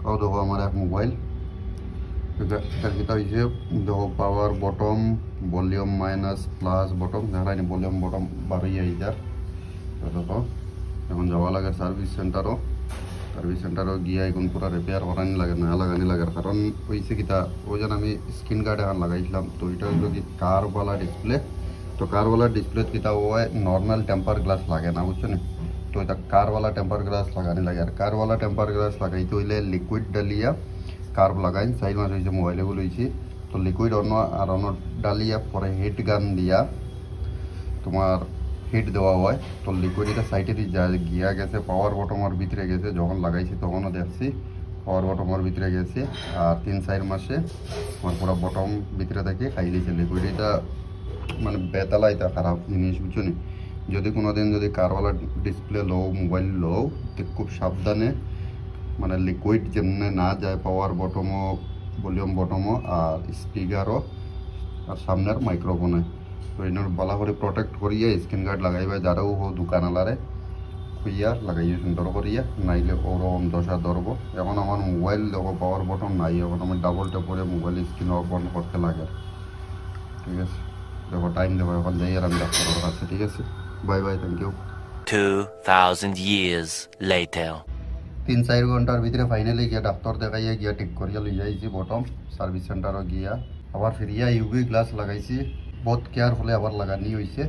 और देखो हमारा एक मोबाइल देखो power button volume minus plus button देखा नहीं वॉल्यूम बटम बारह हजार देखो এখন যাওয়া লাগে সার্ভিস সেন্টারও গিয়ে এখন পুরো রিপেয়ার করানি লাগে না লাগানি লাগে কারণ হয়েছে কিতা ওই যেন আমি স্ক্রিন গার্ড এখন লাগাইছিলাম তো এটা হইল কি কারওয়ালা ডিসপ্লে তো কারওয়ালা ডিসপ্লে কিতা ওই নর্মাল টেম্পার গ্লাস লাগে না বুঝছো না তো এটা কারওয়ালা টেম্পার গ্লাস লাগানি লাগে আর কারওয়ালা টেম্পার গ্লাস লাগাইতে হইলে লিকুইড ডালিয়া কার্ভ লাগাই 4 মাস হয়েছে মোবাইলে বলেছি তো লিকুইড অন্য আর অন্য ডালিয়া পরে হিট গান দিয়া তোমার হিট দেওয়া হয় তো লিকুইড এটা সাইডে গিয়া গেছে পাওয়ার বটমের ভিতরে গেছে যখন লাগাইছি তখনও দেখছি পাওয়ার বটমের ভিতরে গেছে আর 3-4 মাসে আমার পুরো বটম ভিতরে থেকে খাই দিয়েছে লিকুইড এটা মানে বেতালা এটা খারাপ জিনিস বুঝছো নি যদি কোনোদিন যদি কারওয়ালা ডিসপ্লে লও মোবাইল লও তো খুব সাবধানে মানে লিকুইড যেমনি না যায় পাওয়ার বটমও ভলিউম বটমও আর স্পিকারও আর সামনের মাইক্রোফোনে তো এনার ভালো করে প্রোটেক্ট করিয়া স্ক্রিন গার্ড লাগাইবা যারাও হো দোকানওয়ালারে খুইয়া লাগাইয়া সুন্দর করিয়া নাইলে ওরকম দশা ধরব এখন আমার মোবাইল দেখো পাওয়ার বটম নাই এখন আমার ডাবল ট্যাপ করে মোবাইল স্ক্রিন অফ বন্ধ করতে লাগে ঠিক আছে দেখো টাইম দেখো এখন যাই আর আমি ডাক্তারের কাছে ঠিক আছে bye bye thank you 2000 years later 3-4 ঘন্টার ভিতরে ফাইনালি গিয়া ডাক্তার দেখাইয়া গিয়া ঠিক করিয়া লই যাইছি বটম সার্ভিস সেন্টারও গিয়া আবার ফিরিয়া ইউভি গ্লাস লাগাইছি বহুত কেয়ারফুলি আবার লাগানি হয়েছে